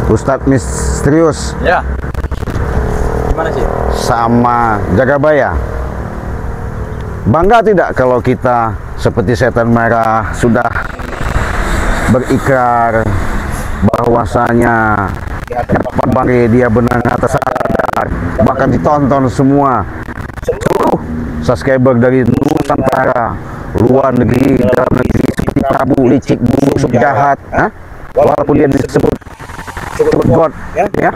Ustadz misterius. Ya. Gimana sih? Sama Jagabaya. Bangga tidak kalau kita seperti setan merah sudah berikrar bahwasanya Bang Rey dia benar atas sadar, bahkan ditonton semua seluruh subscriber dari Nusantara, luar negeri, dalam negeri, seperti Prabu licik, busuk, jahat, walaupun dia disebut God, ya.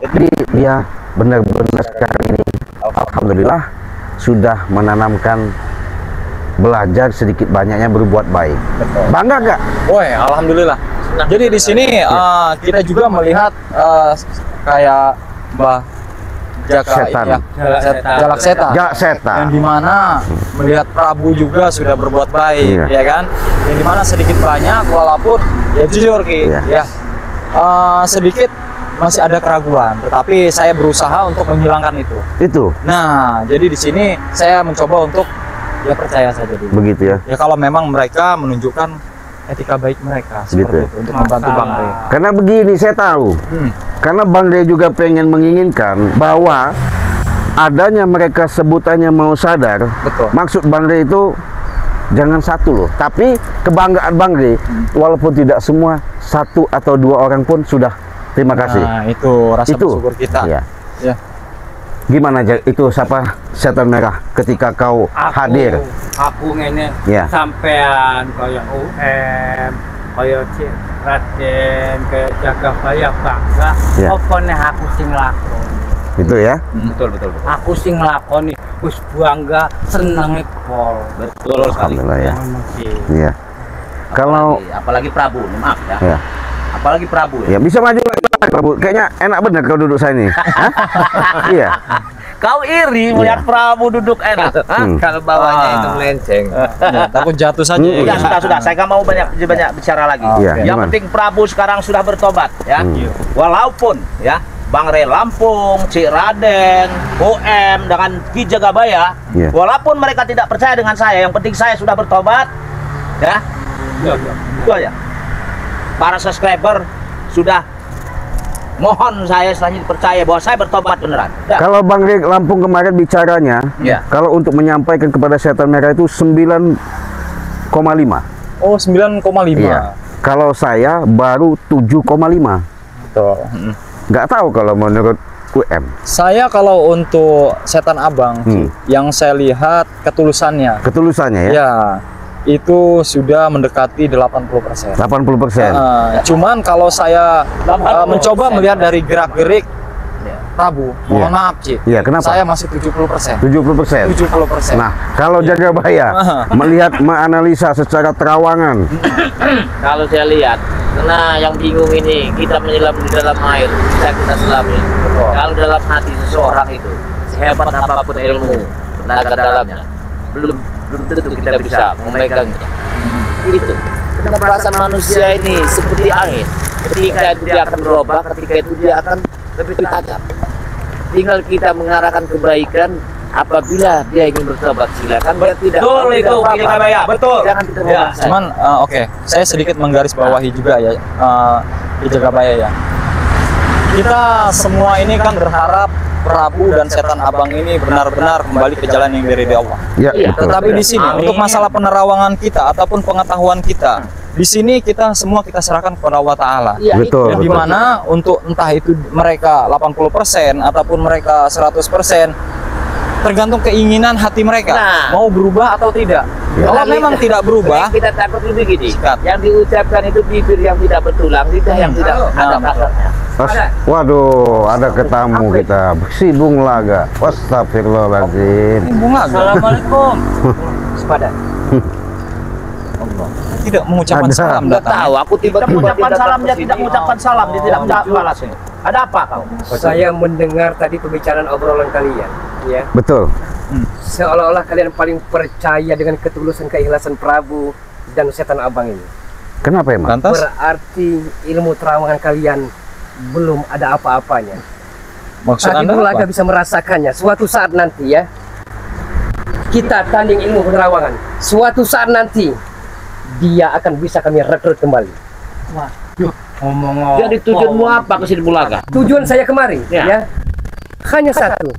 Jadi dia benar-benar sekarang ini alhamdulillah sudah menanamkan belajar sedikit banyaknya berbuat baik. Bangga gak? Woi, alhamdulillah. Jadi di sini kita juga melihat kayak Mbah Jaka Setan. ya, Jalak Setan. Gak setan. Yang dimana melihat Prabu juga sudah berbuat baik, Iya. ya kan? Yang dimana sedikit banyak, walaupun ya jujur Ki, Iya. ya sedikit masih ada keraguan, tetapi saya berusaha untuk menghilangkan itu. Itu Nah, jadi di sini saya mencoba untuk ya percaya saja dulu. begitu ya. Ya kalau memang mereka menunjukkan etika baik mereka seperti Gitu ya. itu untuk membantu Bang Rey. Karena begini, saya tahu. Karena Bang Rey juga pengen menginginkan bahwa adanya mereka sebutannya mau sadar. Betul. Maksud Bang Rey itu jangan satu loh, tapi kebanggaan Bang Rey walaupun tidak semua, satu atau dua orang pun sudah terima kasih. Nah, itu rasa bersyukur kita. Ya. Ya. Gimana itu siapa setan merah ketika kau hadir? Aku ngene Ya. sampean kaya UM, kaya Cik Raden, kaya Jagabaya bangga. Ya. Apa nih aku sing lakoni? Itu ya. Betul. Aku sing lakoni wis bangga senenge pol. Betul sekali. Alhamdulillah ya. Ngono ki. Iya. Kalau apalagi Prabu, maaf ya. ya, Apalagi Prabu ya. ya bisa maju lagi Prabu. Kayaknya enak bener kau duduk saya ini. Hah? Iya. Kau iri melihat Prabu duduk enak. Kalau bawahnya itu melenceng. Ya, takut jatuh saja. Ya sudah. Saya nggak mau banyak bicara lagi. Iya, Yang gimana? penting Prabu sekarang sudah bertobat ya. Walaupun ya Bang Rey Lampung, Cik Raden, OM dengan Ki Jagabaya, Iya. walaupun mereka tidak percaya dengan saya, yang penting saya sudah bertobat ya. Itu aja. Para subscriber sudah mohon saya selanjutnya percaya bahwa saya bertobat beneran. Ya. Kalau Bang Rey Lampung kemarin bicaranya, Ya. kalau untuk menyampaikan kepada setan merah itu 9,5. Oh, 9,5. Iya. Kalau saya baru 7,5. Betul. Nggak tahu kalau menurut UM. Saya kalau untuk setan abang, yang saya lihat ketulusannya, Ketulusannya ya. ya itu sudah mendekati 80%. 80%. Cuman kalau saya mencoba melihat dari gerak-gerik Prabu, mohon maaf Cik, Iya, kenapa? saya masih 70%. 70%. 70%. Nah, kalau Jagabaya melihat menganalisa secara terawangan, Kalau saya lihat, karena yang bingung ini kita menyelam di dalam air, kita selami. Kalau dalam hati seseorang itu, sehebat apapun ilmu, tenaga dalamnya, belum tentu kita bisa memegangnya. Itu. Karena perasaan manusia ini seperti angin. Ketika itu dia akan berubah, ketika itu dia akan lebih tajam. Tinggal kita mengarahkan kebaikan. Apabila dia ingin bertobat, silakan. Dia tidak. Betul itu, Ki Jagabaya, betul. Jangan kita Ya. memaksa. Cuman oke, saya sedikit menggarisbawahi juga ya di Jagabaya ya. Kita semua ini kan berharap Prabu dan setan abang ini benar-benar kembali ke jalan yang dari Allah. ya Iya. betul. Tetapi di sini untuk masalah penerawangan kita ataupun pengetahuan kita, di sini kita semua kita serahkan kepada Allah Taala. Iya, Betul. Yang dimana untuk entah itu mereka 80% ataupun mereka 100%, tergantung keinginan hati mereka Nah. mau berubah atau tidak. Kalau memang tidak berubah, yang kita takut lebih gini, Sikat. yang diucapkan itu bibir yang tidak bertulang, lidah yang tidak ada kasarnya. Waduh, ada ketamu kita. Sibung laga. Astagfirullahaladzim. bunga Assalamualaikum. Sepadan. tidak mengucapkan Ada. salam Tidak datang. tahu, aku tiba-tiba Mengucapkan datang salam, ke dia sini. tidak mengucapkan salam, dia tidak mengucapkan balas ini. Ada apa kau? Saya mendengar tadi pembicaraan obrolan kalian, ya. Betul. Seolah-olah kalian paling percaya dengan ketulusan keikhlasan Prabu dan setan abang ini. Kenapa emang? Lantas Berarti ilmu terawangan kalian belum ada apa-apanya. maksud Tapi Anda Bulaga apa? bisa merasakannya. Suatu saat nanti ya, kita tanding ilmu penerawangan. Suatu saat nanti dia akan bisa kami rekrut kembali. ngomong. Jadi tujuanmu apa ke sini Bulaga? Tujuan saya kemari ya, hanya satu.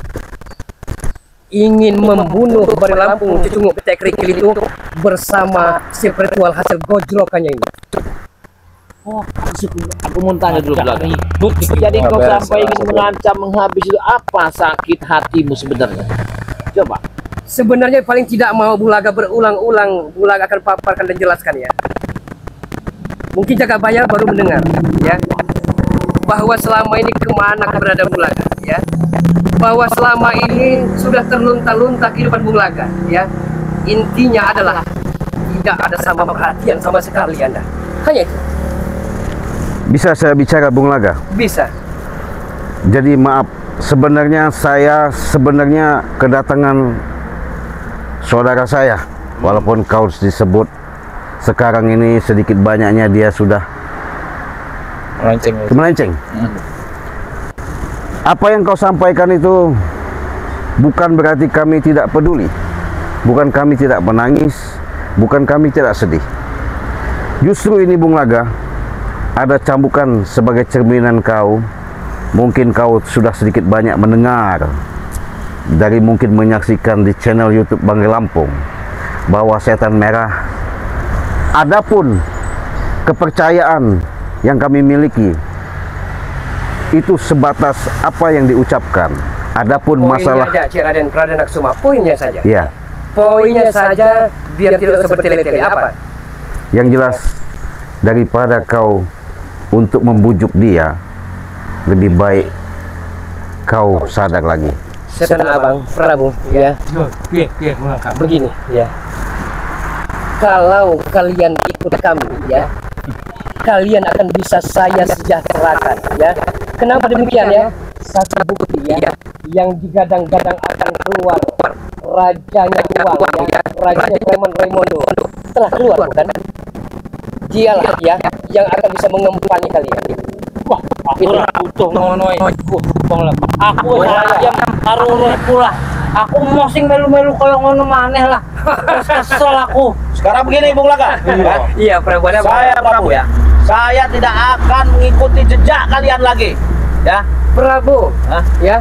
Ingin membunuh Bari Lampung Cucungu Petek Rikil itu bersama spiritual hasil gojlokannya ini. Oh, aku mau tanya dulu Bulaga. Jadi kau sampai ingin mengancam menghabis itu apa sakit hatimu sebenarnya? Coba. Sebenarnya paling tidak mau Bulaga berulang-ulang, Bulaga akan paparkan dan jelaskan ya. Mungkin Jagabaya baru mendengar ya, bahwa selama ini kemana keberadaan Bulaga ya, bahwa selama ini sudah terlunta-lunta kehidupan Bulaga ya. Intinya adalah tidak ada sama perhatian sama sekali Anda. Hanya itu. Bisa saya bicara Bung Laga? Bisa. Jadi maaf, sebenarnya saya kedatangan saudara saya, walaupun kau disebut sekarang ini sedikit banyaknya dia sudah melenceng. Apa yang kau sampaikan itu bukan berarti kami tidak peduli, bukan kami tidak menangis, bukan kami tidak sedih. Justru ini Bung Laga ada cambukan sebagai cerminan kau. Mungkin kau sudah sedikit banyak mendengar dari mungkin menyaksikan di channel YouTube Banggai Lampung bahwa setan merah, adapun kepercayaan yang kami miliki itu sebatas apa yang diucapkan. Adapun masalah poinnya aja, Cik Raden Pradana Kusuma, poinnya saja. Ya, Poinnya saja biar tidak seperti tele-tele apa? yang jelas daripada kau untuk membujuk dia, lebih baik kau sadar lagi. Setan Abang Prabu ya. Begini ya. Kalau kalian ikut kami ya, kalian akan bisa saya sejahterakan ya. Kenapa demikian ya? Satu bukti ya, yang digadang-gadang akan keluar rajanya uang ya, rajanya Preman Raimondo telah keluar bukan? Dialah ya yang akan bisa mengempani kalian. Wah, aku ora butuh ngono iku. Aku ayam karo pula. Aku mosing melu-melu koyo ngono maneh lah. Kesel aku. Sekarang begini Bung Laga. Iya, Prabu ada Saya Prabu ya. Saya tidak akan mengikuti jejak kalian lagi. Ya. Prabu, Hah? ya.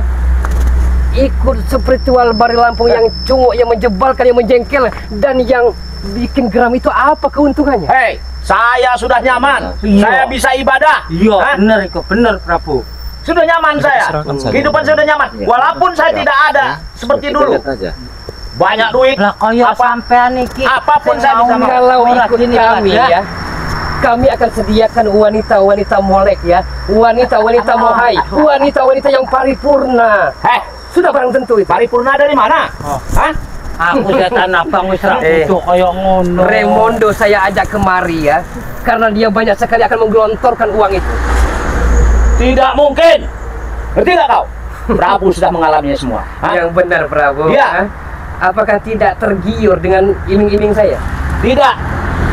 Ikut spiritual Bari Lampung yang cunguk, yang menjebalkan, yang menjengkel, dan yang bikin geram itu apa keuntungannya? Hei, saya sudah nyaman. Iya. Saya bisa ibadah. Iya, Hah? bener iku, bener Prabu. Sudah nyaman saya. Kehidupan saya sudah nyaman. Walaupun saya tidak ada seperti dulu. Banyak duit. Lah kaya Apa- sampean iki. apapun saya bisa mau. Kalau Ora ikut gini, kami Bang, ya, kami akan sediakan wanita-wanita molek ya, wanita-wanita mohai, wanita-wanita yang paripurna. Heh, Sudah barang tentu itu. paripurna dari mana? Oh. Hah? Aku setan abang wis ra butuh kaya ngono. Raimondo saya ajak kemari ya, karena dia banyak sekali akan menggelontorkan uang itu. Tidak mungkin. Ngerti nggak kau? Prabu sudah mengalaminya semua. Hah? Yang benar Prabu. Iya. Hah? Apakah tidak tergiur dengan iming-iming saya? Tidak.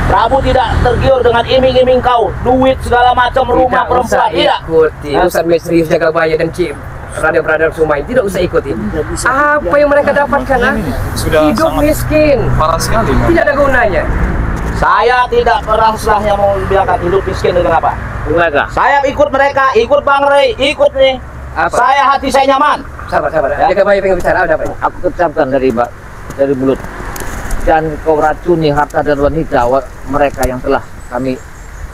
Prabu tidak tergiur dengan iming-iming kau, duit segala macam, rumah Tidak usah perempuan. Tidak. ikuti. Hah? Ustaz Mesrius Jagabaya dan Cik Raden Sumai tidak usah ikuti. Apa yang mereka dapatkan? Ah? Hidup miskin, Parah sekali. tidak ada gunanya. Saya tidak pernah selahnya mau biarkan hidup miskin dengan apa. Laga. Saya ikut mereka, ikut Bang Rey, ikut nih. Apa? Saya hati saya nyaman. Sabar. Ya. Jagabaya pengen bicara ada apa ini? Aku kecamkan dari mulut. Dan kau racuni harta dan wanita mereka yang telah kami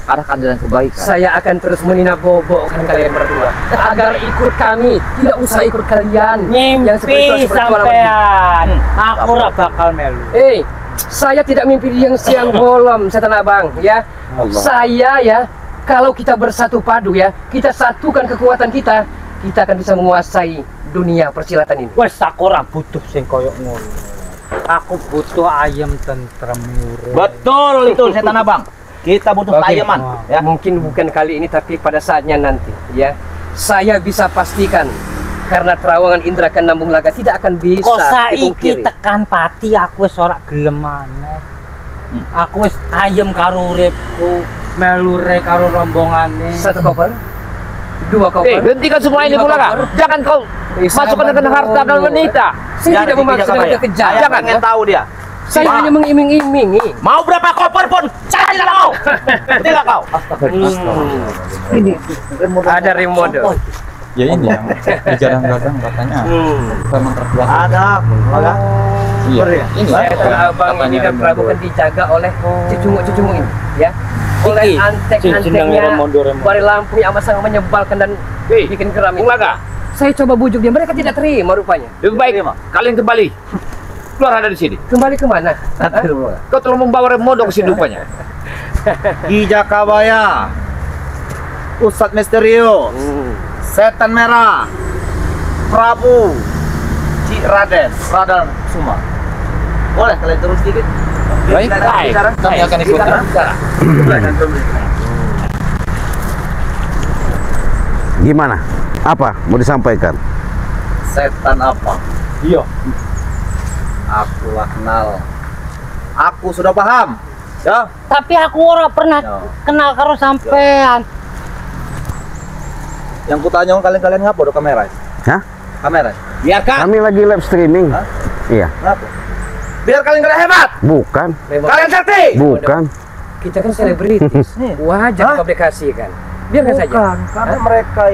arahkan dengan kebaikan. Saya akan terus menina-bobokkan kalian berdua agar ikut kami, tidak usah ikut kalian. Yang Nyimpi spiritual sampean. Aku ora bakal melu. Saya tidak mimpi yang siang bolong, setan abang ya. Saya ya, kalau kita bersatu padu ya, kita satukan kekuatan kita akan bisa menguasai dunia persilatan ini. Wes aku ora butuh sing koyo ngono. Aku butuh ayam tentrem urip. Betul itu setan abang. Kita butuh Oke. ayaman. Ya. Mungkin bukan kali ini, tapi pada saatnya nanti ya. Saya bisa pastikan karena terawangan Indra Kanambung Laga tidak akan bisa Kok saiki dipungkiri. tekan pati aku wis ora gelem maneh. Aku wis ayem karo uripku, melure karo rombongane. Satu koper, dua koper. Hentikan semua ini Bulaga. Jangan kau masukkan dengan harta dan wanita. Saya tidak memaksud dengan kekejaman. Saya pengen tahu dia. Saya hanya mengiming-imingi. Mau berapa koper pun saya tidak mau. Tidak kau. Ini ada remodo. Ya ini yang digadang-gadang katanya. Memang terbuat. Ada. Iya. Ini Setan abang ini dan Prabu kan dijaga oleh cucung-cucung ini, ya. Oleh antek-anteknya, bari lampu yang amat sangat menyebalkan dan bikin geram ini. Saya coba bujuk dia, mereka tidak terima rupanya. Lebih baik kalian kembali. Keluar ada di sini. Kembali kemana? Kau telah membawa remodo ke sini rupanya. Di Jakabaya, Ustadz Misterius, Setan Merah, Prabu, Raden Suma. Boleh kalian terus sedikit? Baik, kami akan ikut. Gimana? Apa mau disampaikan? Setan apa? Iya. Aku lah kenal. Aku sudah paham. Ya. Tapi aku ora pernah kenal karo sampean. Yang kutanya kalian ngapa udah kamera? Hah? Kamera. Biarkan. Kami lagi live streaming. Hah? Iya. Kenapa? Biar kalian kalian hebat. Bukan. Kalian sakti. Bukan. Kita kan selebritis, wajar publikasikan. Biarkan saja. Bukan, karena mereka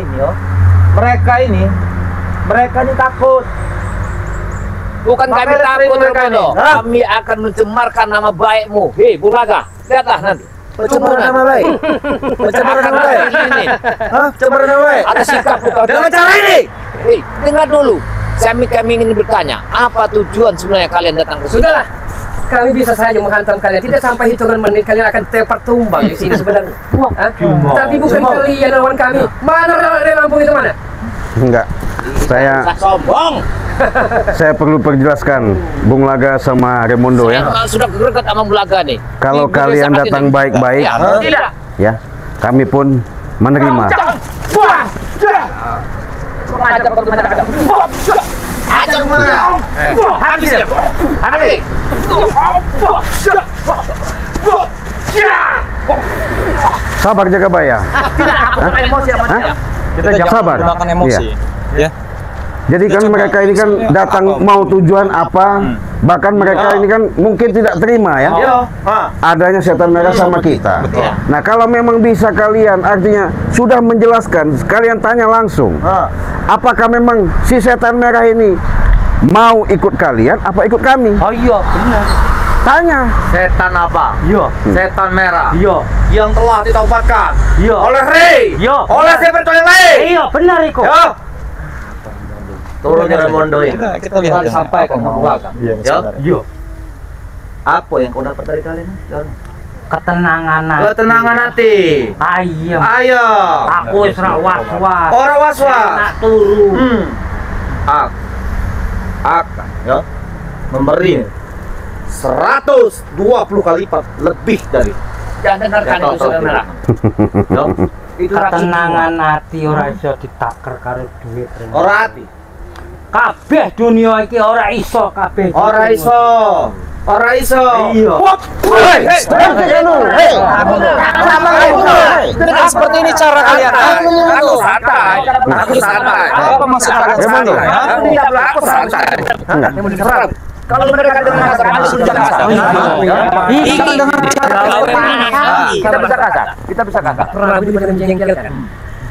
ini takut. Bukan kami Makanya takut sering mereka remodo. ini. Hah? Kami akan mencemarkan nama baikmu. Hei, Bulaga. Lihatlah nanti. Pencemaran nama baik. Pencemaran nama baik. Ini. Hah? Pencemaran nama baik. Ada sikap kau. Dengan cara ini. Hei, dengar dulu. Kami ingin bertanya, apa tujuan sebenarnya kalian datang ke sini? Sudahlah, kami bisa saja menghantam kalian. Tidak sampai hitungan menit kalian akan tepar tumbang di sini sebenarnya. Hah? Tapi bukan kalian lawan kami. Mana lampu itu mana? Enggak. Saya Sombong. perlu perjelaskan Bung Laga sama Remondo ya. Saya sudah greget sama Bulaga nih. Kalau Ini kalian sangat datang ini. baik-baik, Ya, tidak. ya, kami pun menerima. Ajak mana? Habis ya. Habis. Sabar Jakabaya. Tidak, aku bukan emosi sama dia. Kita jangan Sabar. menggunakan emosi. Ya. Jadi kan mereka ini kan datang mau tujuan apa? Bahkan mereka ini kan mungkin tidak terima ya. Adanya setan merah sama kita. Nah, kalau memang bisa kalian artinya sudah menjelaskan, kalian tanya langsung. Apakah memang si setan merah ini mau ikut kalian apa ikut kami? Oh iya, benar. Tanya. Setan apa? Iya. Setan merah. Iya. Yang telah ditaubatkan. Iya. Oleh Rey. Iya. Oleh Seperti yang lain. Iya, benar Iko. Ya. Turun Remondo ini. Kita lihat. Kita sampaikan ke belakang. Iya. Ya. Iya. Apa yang kau dapat dari kalian? Ketenangan hati. Ketenangan hati. Ayem. Ayo. Aku wis ra was-was. Ora was-was. Enak turu. Aku akan ya memberi 120 kali lipat lebih dari Jangan dengarkan itu saudara. ya. Itu Ketenangan hati ora iso ditaker karo duit. ora hati. Kabeh dunia iki ora iso kabeh. Ora iso. Ora iso. Iya. Tidak seperti ini cara kalian. Aku santai. Aku santai. Apa maksud kalian Remondo? santai? Aku santai. Enggak. Kalau mereka dengar kasar, aku sudah kasar. Kita bisa kasar. Kita bisa kasar. Prabu itu benar menjengkelkan.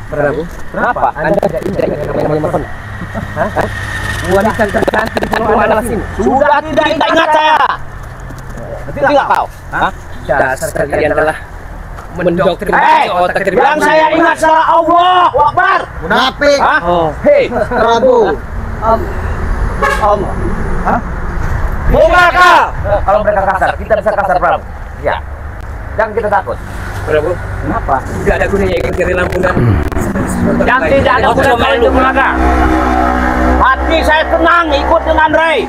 Prabu, kenapa? Anda tidak ingat dengan namanya Markona? Hah? Wanita tercantik di pulau adalah sini. Sudah tidak ingat saya. Tidak kau. Dasar kalian adalah mendoktrinasi otak dari Yang saya ingat salah Allah Akbar. Munafik. Hei, Prabu. Allah. Bungaka. Kalau mereka kasar, kita bisa kasar Prabu. Ya. Jangan kita takut. Prabu, kenapa? Tidak ada gunanya ikut dari Lampung dan Yang tidak ada guna kalian itu Bulaga. Hati saya tenang ikut dengan Rey.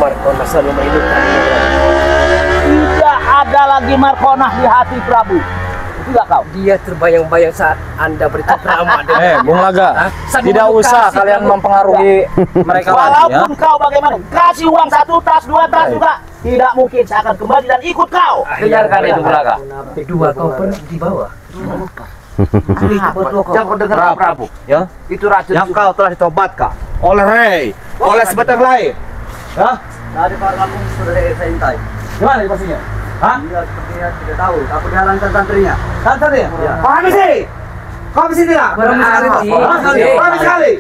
Markona selalu menghidupkan. Tidak ada lagi Markonah di hati Prabu. Tidak kau. Dia terbayang-bayang saat Anda bercengkrama dengan Bung Laga, tidak usah kalian mempengaruhi mereka lagi ya. Walaupun kau bagaimana, kasih uang 1 tas, 2 tas juga tidak mungkin saya akan kembali dan ikut kau. Dengarkan itu Bulaga. Dua kau pernah di bawah. Jangan kau dengar Prabu. Ya. Itu racun yang kau telah ditobatkan oleh Rey, oleh sebatang lain. Ya. Tadi Pak Lampung sudah saya intai. Gimana pastinya? Hah? Iya, sepertinya tidak tahu. Aku dihalangi santrinya. Santrinya? Iya. Pahami sih. Pahami sih tidak? Pahami sekali.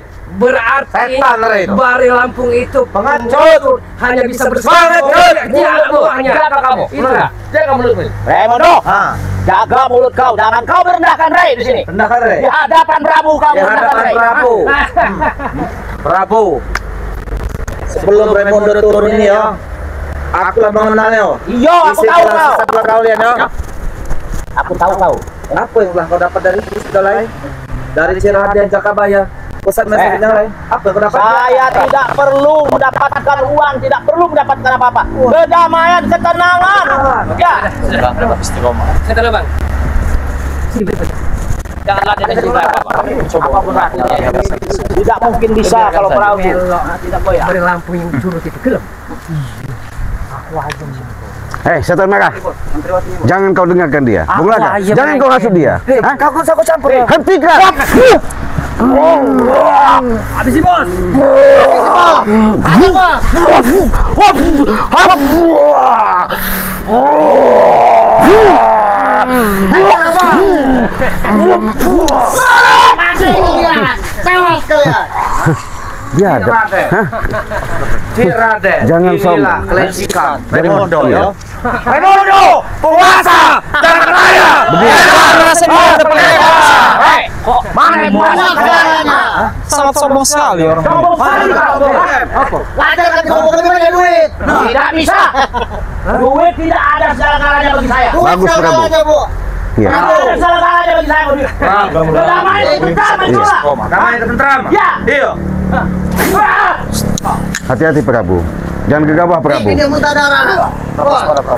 Berarti Setan itu. Bari Lampung itu Pengecut. hanya bisa Pengecut. Dia hanya Jaga kamu. Itu. Jaga mulutmu. Raimondo, Ah, jaga mulut kau. Jangan kau merendahkan Rai di sini. rendahkan Re. Di hadapan Prabu kau Di merendahkan hadapan Rai. Prabu. Prabu. Sebelum Raimondo turun ini ya, aku lah mengenalnya. Iya, aku tahu kau. Satu kalian ya. Aku tahu kau. Apa yang telah kau dapat dari sudah lain? Dari Cirahadian Jakabaya. Pusat mesejnya lain. Apa yang kau dapat? Saya tidak perlu mendapatkan uang, tidak perlu mendapatkan apa-apa. Kedamaian, ketenangan. Ya. Bang, tetap istiqomah. Saya tahu bang. Jangan lagi juga apapun artinya. Tidak mungkin bisa kalau Prabu tidak goyah. Bari Lampung yang curut itu gelap. Hei, setan merah. Jangan kau dengarkan dia. Bung Laga, iya, jangan baik. kau hasut dia. Hah? Kau campur. Hentikan. Habisi bos. Dia ada. Hah? Cirahadian. Jangan Inilah sombong. kelecikan. Raimondo, Raimondo ya. ya. Raimondo, penguasa jalan raya. Mana buahnya kayaknya? Sangat sombong sekali orang. Wajar kan kau punya duit? Tidak bisa. Duit tidak ada segala-galanya bagi saya. Bagus, Prabu. Iya. Tidak ada segala-galanya bagi saya. Kedamaian itu pertama juga. Damai tentram. Ya. Iya. Hati-hati Prabu. Jangan gegabah Prabu. muntah darah. Awas Prabu.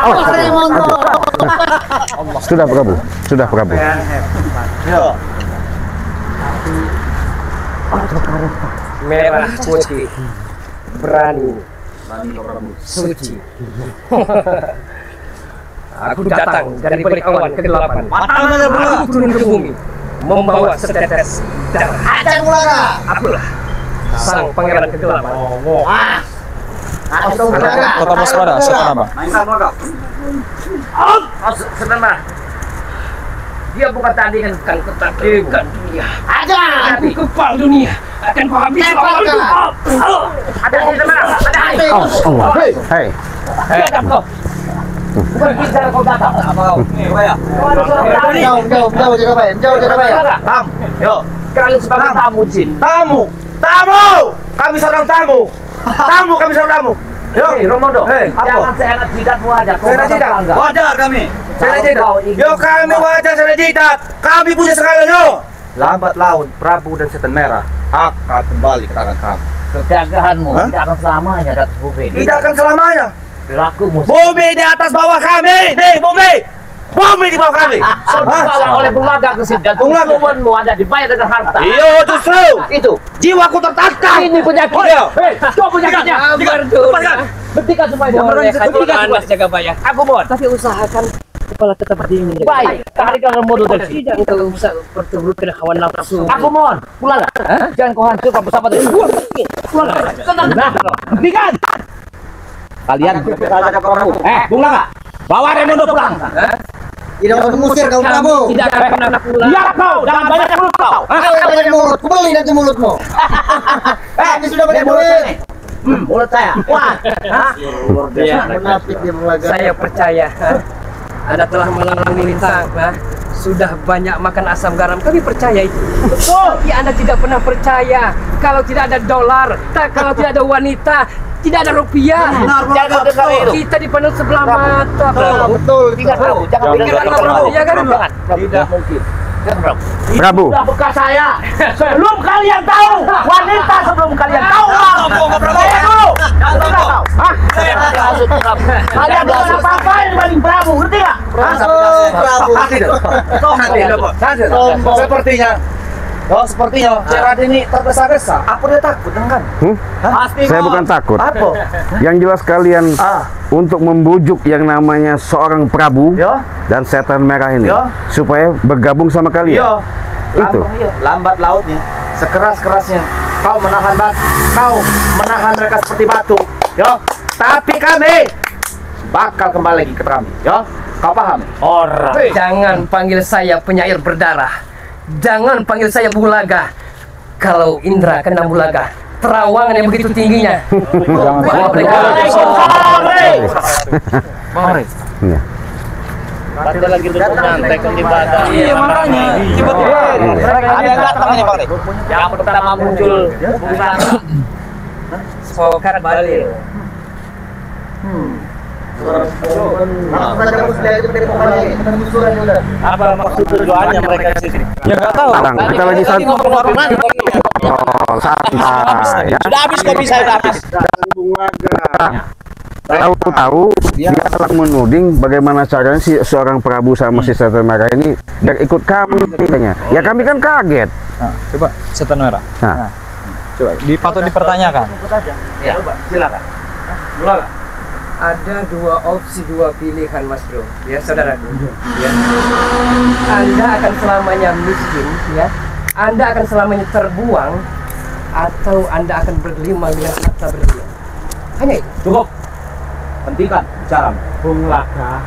Awas. Sudah Prabu. Sudah Prabu. Merah putih. Berani. Suci. Aku datang dari balik awan kegelapan. Aku turun ke bumi, membawa setetes darah. Ajar Mulaga. Akulah sang pangeran kegelapan. Tetap waspada, setan abang. Senang. Dia bukan tandingan, bukan ketakutkan dunia. Ajar. Tapi kepal dunia akan kau habis. Ada di mana? Ada api. Allah. Hei. Hadap kau. Bukan bicara kau datang. Jauh jaga bayar. Tam. Yo. Kalian sebagai tamu jin. Tamu. Kami seorang tamu. Kami seorang tamu. Yo, Romondo. apa? Seenak jidatmu aja. Saya jidat. Wajar kami. Saya jidat. Yo, kami wajah saya jidat. Kami punya segalanya. Yo. Lambat laun, Prabu dan Setan Merah akan kembali ke tangan kami. Kegagahanmu tidak akan selamanya Datuk Bumi. Tidak akan selamanya. Perilakumu Bumi di atas bawah kami. Nih, bumi. Bumi di bawah kami. dibawa oleh Bulaga ke sini dan Bulaga. tubuhmu ada dibayar dengan harta. Iya, justru. Itu. Jiwaku tertangkap. Ini penyakitnya. Kau penyakitnya. Hentikan supaya dia Hentikan Mas Jagabaya. Aku mohon. Tapi usahakan kepala tetap dingin. Baik. Tarikan remote dari sini. Tidak kau usah berturut-turut hawa nafsu. Aku mohon. Bulaga. Jangan kau hancurkan pesawat ini. Hentikan. Kalian Bulaga. Bawa Raimondo pulang. Tidak usah mengusir kau kamu. Tidak akan pernah pulang. Biar kau, jangan banyak mulut kau. Kau yang banyak mulut, kubeli nanti mulutmu. Kami sudah banyak duit. Mulut saya. Kuat. Munafik dia Bulaga. Saya percaya Anda telah melalui lintang, sudah banyak makan asam garam. Kami percaya itu. Tapi Anda tidak pernah percaya kalau tidak ada dolar, kalau tidak ada wanita, tidak ada rupiah. Jangan dengar itu. Kita dipandang sebelah mata. Betul. Tidak tahu. Jangan Pikiran dengar. Prabu, ya kan? Jangan. Tidak mungkin. Prabu. Sudah bekas saya. Sebelum kalian tahu wanita, sebelum kalian tahu uang. Saya dulu. Jangan tahu. Hah? Kalian bukan apa-apa dibanding Prabu, ngerti nggak? Sombong. Sepertinya Cerad ini tergesa-gesa. Apa dia takut dengan? Pasti Saya kok. bukan takut. Apa? Yang jelas kalian untuk membujuk yang namanya seorang Prabu Ya. dan Setan Merah ini Ya. supaya bergabung sama kalian. Iya. Itu. Lambat lautnya sekeras-kerasnya kau menahan mereka seperti batu, yo. Tapi kami bakal kembali lagi ke kami, yo. Kau paham? Jangan panggil saya penyair berdarah. Jangan panggil saya Bulaga. Kalau Indra kena Bulaga, terawangan yang begitu tingginya. Iya. Ada lagi tuh nyantek di badan. Iya, makanya tiba-tiba ada yang datang ini Bang Rey. Yang pertama muncul bukan Sokat Balil. Apa maksud tujuannya mereka ke sini? Ya nggak tahu. Bang, kita lagi Tadi ngobrol warungan. Oh, santai ya. Sudah habis kopi saya, udah habis. Tahu-tahu dia telah menuding bagaimana caranya si seorang Prabu sama si Setan Merah ini biar ikut kami katanya. Ya kami kan kaget. Nah, coba Setan Merah. Nah, Coba patut dipertanyakan. ya, silakan. Ada dua opsi, dua pilihan, Mas Bro. Ya, saudaraku. Ya. Anda akan selamanya miskin, ya. Anda akan selamanya terbuang, atau Anda akan bergelimang dengan harta berlian. Hanya itu. Cukup. Hentikan bicara. Bung Laga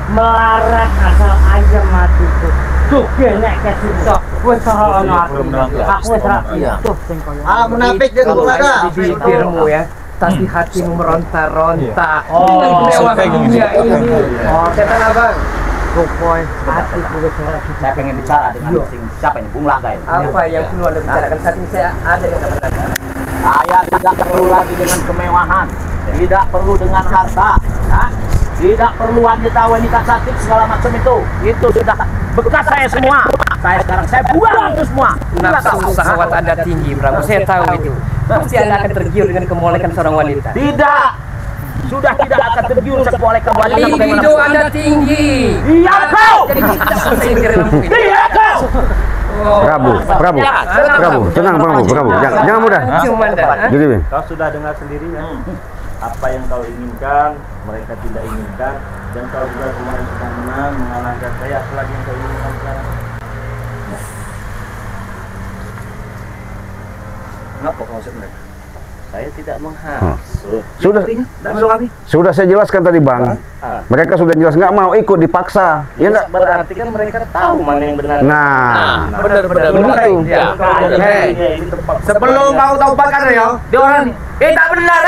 melarat asal aja mati tuh. Tuh kene kasih tok. Wes salah ono aku. Aku wes rapi. Tuh sing koyo. Munafik dia Bulaga. Di bibirmu ya, tapi hatimu meronta-ronta dengan Oh, kemewahan sampai dunia gitu. ini. Setan abang, Pokoknya hati ku wes rapi. Saya pengen bicara dengan siapa ini? Bung Laga ini. apa yang perlu Anda bicarakan saat ini? Saya ada yang katakan. Saya tidak perlu lagi dengan kemewahan, tidak perlu dengan harta, tidak perlu wanita cantik segala macam itu sudah bekas saya semua. Saya buang itu semua. Nafsu syahwat Anda tinggi, Prabu. Saya tahu itu. Pasti Anda akan tergiur dengan kemolekan seorang wanita. Tidak, sudah tidak akan tergiur oleh wanita. Libido Anda tinggi. Iya kau, Jadi tidak selesai di lampu ini. iya kau. Prabu, tenang Prabu. Jangan mudah. Cuma Anda. Jadi, Bang. Kau sudah dengar sendiri ya? Apa yang kau inginkan, mereka tidak inginkan, dan kau juga kemarin sudah menang, mengalahkan saya. Apalagi yang kau inginkan sekarang? Kenapa kau maksud mereka? Saya tidak menghasut. Sudah saya jelaskan tadi Bang. Mereka sudah jelas nggak mau ikut, dipaksa. Ya enggak? Berarti kan mereka tahu mana yang benar. Nah, benar-benar begitu. ya. Ini tempat Sebelum kau tahu bakar yo, dia orang tak benar,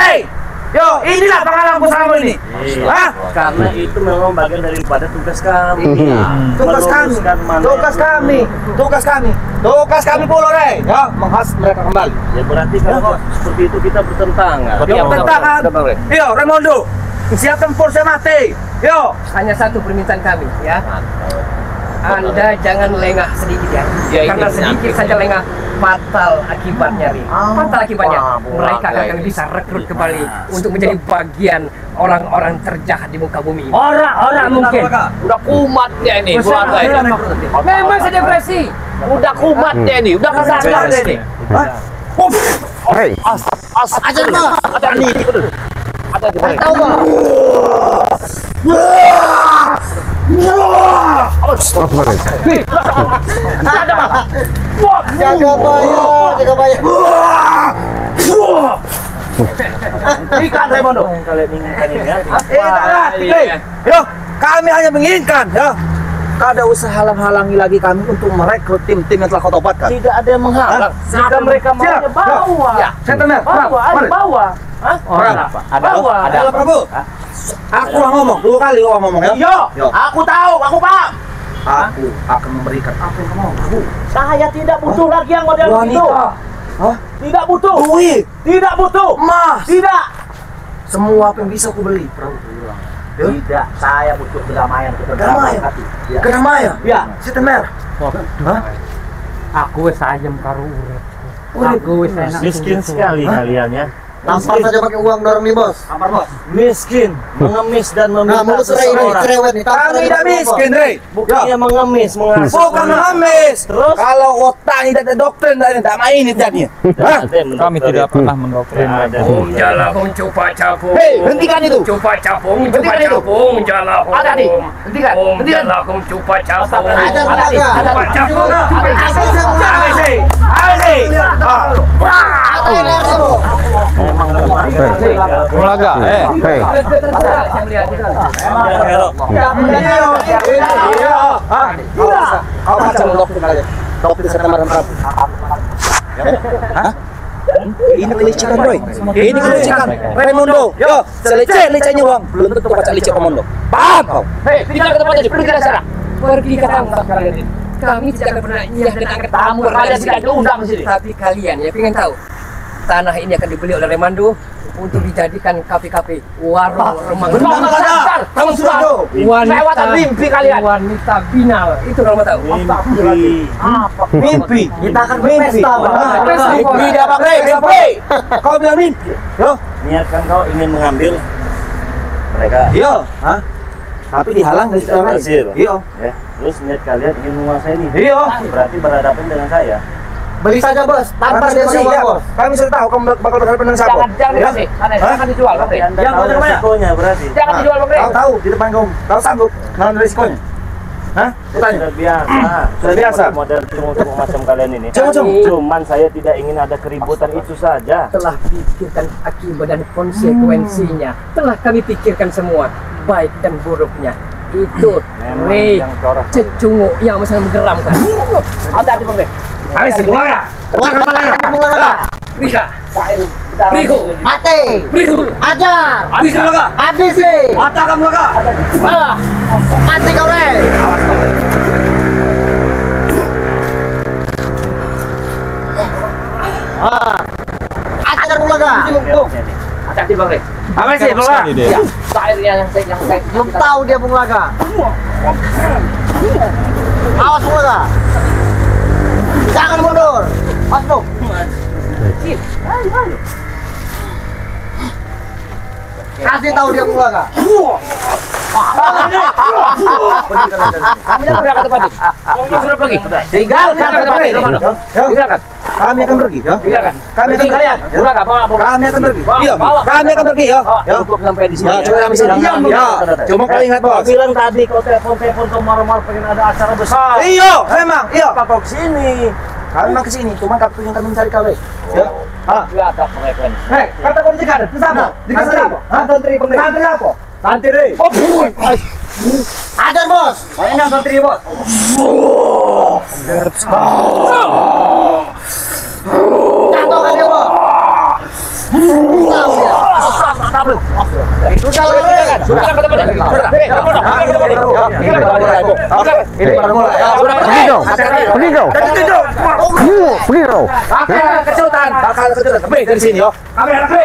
Yo, inilah pengalamanku selama ini. Hah? karena itu memang bagian daripada tugas kami. Tugas kami, tugas kami pula, ya, menghas mereka kembali. Ya berarti kalau seperti itu kita bertentangan. Yo, bertahan. Yo, Raimondo, siap tempur saya mati. Yo, Hanya satu permintaan kami, ya. Anda jangan lengah sedikit ya. Ya, Karena ini sedikit penyakit. saja lengah, fatal akibatnya, Ri. Fatal akibatnya. Mereka akan bisa rekrut kembali untuk menjadi bagian orang-orang terjahat di muka bumi ini. Orang mungkin. Udah kumat dia ini, keluarga ini. Memang saya depresi. Udah kumat dia ini, udah kesadaran dia ini. Hei, Ajar mah. Ada nih. Ada di bawah. Tahu mah. Jaga bayar. ikan Raimondo. Yang kalian inginkan ini ya. Yo, kami hanya menginginkan, ya. Kau ada usaha halang-halangi lagi kami untuk merekrut tim-tim yang telah kau tobatkan. Tidak ada yang menghalang. Jika mereka maunya bawa. Ya, saya tenang. Bawa, ayo bawa. Orang apa? Ada Prabu. Aku lah ngomong, 2 kali kau ngomong ya. Yo, aku tahu, aku paham. Aku akan memberikan apa yang kau mau, Prabu. Saya tidak butuh lagi yang model itu. Hah? Tidak butuh. Duit, Tidak butuh. emas, Tidak. semua apa yang bisa aku beli, Prabu. Tidak, saya butuh kedamaian. Kedamaian? Ya. Kedamaian. Ya. Setan Merah. Hah? Aku wes ayam karo urip. Aku wes enak. Miskin sekali kalian ya. Nampar saja pakai uang dorong nih bos. Nampar bos. Miskin, mengemis dan meminta Nah, mulut Rey ini seseorang. cerewet nih. Tampar Kami aja tidak pakai uang, miskin, Bos. Rey. Bukannya mengemis, mengasih. Bukan mengemis. Terus? Kalau otak ini tidak doktrin, tidak main ini jadinya. Hah? Kami tidak pernah mendoktrin. Jalahum coba capung. Hei, hentikan itu. Coba capung, coba Hentikan itu. capung, jalahum. Ada nih. Hentikan. Hentikan. Jalahum coba capung. Ada tenaga. Coba capung. Ayo sih. Ayo sih. Ulaga, Hei, Kau macam doktrin aja. Doktrin serta marah Prabu. Ini kelicikan, Roy. Ini kelicikan. Raimundo, yo, seleceh-lecehnya uang. Belum tentu baca liceh Komodo. Paham kau? Hei, tinggal ke tempat tadi. Pergi dari sana. Pergi ke tempat kalian ini. Kami tidak akan pernah nyah dan angkat tamu. Kalian tidak diundang di sini. Tapi kalian ya pengen tahu, tanah ini akan dibeli oleh Remando untuk dijadikan kafe-kafe, warung, remang. Benar, kamu sudah lewatan mimpi kalian. Wanita binal. Itu kalau mau tahu. Mimpi. Kita akan berpesta. Mimpi dia Bang Rey, mimpi. Kau bilang mimpi. Yo, Niatkan kau ingin mengambil mereka. yo. Hah? Tapi dihalang dari orang lain. Hasil. Yo. Ya. Terus niat kalian ingin menguasai ini. Iya. Berarti berhadapan dengan saya. Beli saja bos. Tampar dia pakai uang bos. Kami sudah tahu kamu bakal berhadapan dengan siapa. Jangan dikasih. Jangan dijual, Bang Rey. Anda Yang tahu benar-benar. resikonya berarti. Jangan dijual, Bang Rey. Kau tahu di depan kamu. Kau sanggup nahan risikonya. Hah? Tanya. Sudah biasa. Sudah biasa. Model cuma macam kalian ini. Cuma-cuma. Cuman saya tidak ingin ada keributan itu saja. Telah pikirkan akibat dan konsekuensinya. Telah kami pikirkan semua, baik dan buruknya. Itu Memang Rey yang corak. cecungu yang sangat menggeramkan. Hati-hati, Bang Rey. Ayo semuanya. Bisa. Beriku. Mati. Beriku. Ajar. Bisa enggak? Habisi. Mata kamu enggak? Mati kau Rey. Ajar Bulaga. Hati-hati, Bang Rey. Apa sih, Bola? Ya, airnya yang saya Belum tahu dia Bulaga. Awas Bulaga. Jangan mundur. Masuk. Kasih tahu dia Bulaga. Kami sudah berangkat ke Pati. Kami sudah pergi. Tinggalkan Berangkat ke Pati. Tinggalkan. Kami akan pergi, ya. Tinggalkan. Kami akan Kalian. Berangkat, bawa. Kami akan pergi. Bawa, Iya, bawa. kami akan pergi, ya. Ya. Cukup sampai di sini. Ya, coba kami sini. Ya, cuma kau ingat, Kau Bos. bilang tadi kau telepon kau marah-marah pengen ada acara besar. Iya, memang, iya. Apa kau kesini? Kami memang kesini, cuma waktu yang kami mencari kau, ya. Ah, Kelihatan mereka ini. hei, kata kau dicegah, itu sama. Dikasih apa? Hah? Santri apa? Santri. Ajar bos. Mana santri, Bos? Jatuhkan dia bos. Tahu dia. Sudah Rey. Berangkat ke Pati. pergi kau, pergi kau, pergi kau. Kejutan, bakal kejutan. Pergi dari sini, yo. Kami anak pergi.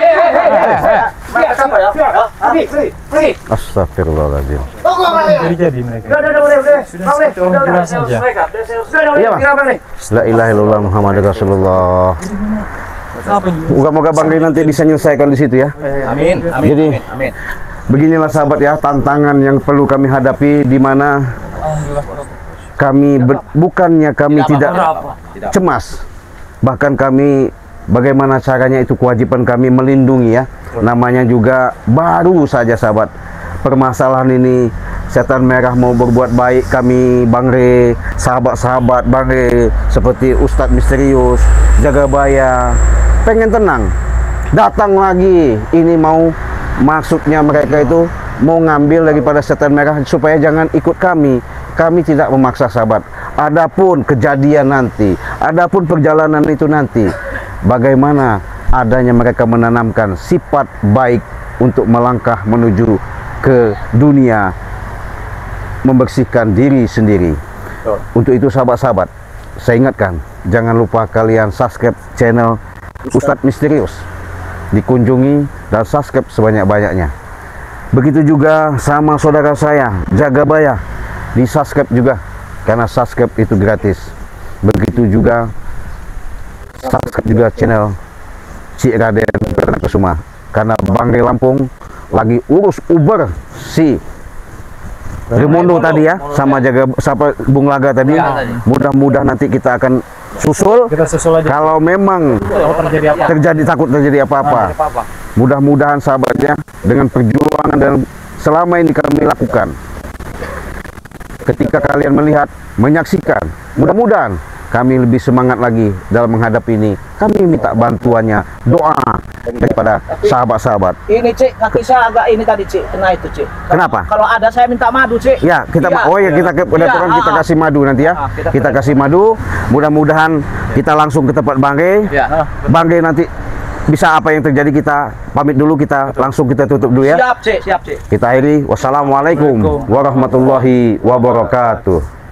Astagfirullahaladzim. Tunggu Rey. Jadi mereka. Iya bang. La ilaha illallah Muhammad Rasulullah. Moga-moga Bang Rey nanti bisa menyelesaikan di situ ya. Amin. Jadi beginilah sahabat ya, tantangan yang perlu kami hadapi, di mana kami bukannya kami tidak cemas, bahkan kami bagaimana caranya, itu kewajiban kami melindungi ya. Namanya juga baru saja sahabat. Permasalahan ini setan merah mau berbuat baik, kami Bang Rey, sahabat-sahabat Bang Rey seperti Ustadz Misterius, Jagabaya pengen tenang, datang lagi. Ini mau maksudnya mereka itu mau ngambil daripada setan merah supaya jangan ikut kami. Kami tidak memaksa sahabat. Adapun kejadian nanti, adapun perjalanan itu nanti, bagaimana adanya mereka menanamkan sifat baik untuk melangkah menuju ke dunia, membersihkan diri sendiri. Untuk itu sahabat-sahabat, saya ingatkan, jangan lupa kalian subscribe channel Ustadz Misterius, dikunjungi dan subscribe sebanyak-banyaknya. Begitu juga sama saudara saya Jagabaya, di subscribe juga, karena subscribe itu gratis. Begitu juga subscribe juga channel Cik Raden anak semua. Karena Bangre Lampung lagi urus Uber si Raimundo tadi ya, sama jaga siapa Bung Laga tadi. Mudah-mudahan nanti kita akan susul. Kita susul aja. Kalau memang takut terjadi apa-apa. Mudah-mudahan sahabatnya dengan perjuangan dan selama ini kami lakukan. Ketika kalian melihat, menyaksikan, mudah-mudahan kami lebih semangat lagi dalam menghadapi ini. Kami minta bantuannya, doa daripada sahabat-sahabat. Ini Cik, kaki saya agak ini tadi Cik, kena itu Cik. Kenapa? Kalau ada saya minta madu Cik. Ya, kita kita kasih madu nanti ya. Kita kasih madu. Mudah-mudahan kita langsung ke tempat Bangre. Bangre nanti bisa apa yang terjadi kita pamit dulu, kita langsung kita tutup dulu ya. Siap Cik, siap Cik. Kita akhiri. Wassalamualaikum warahmatullahi wabarakatuh.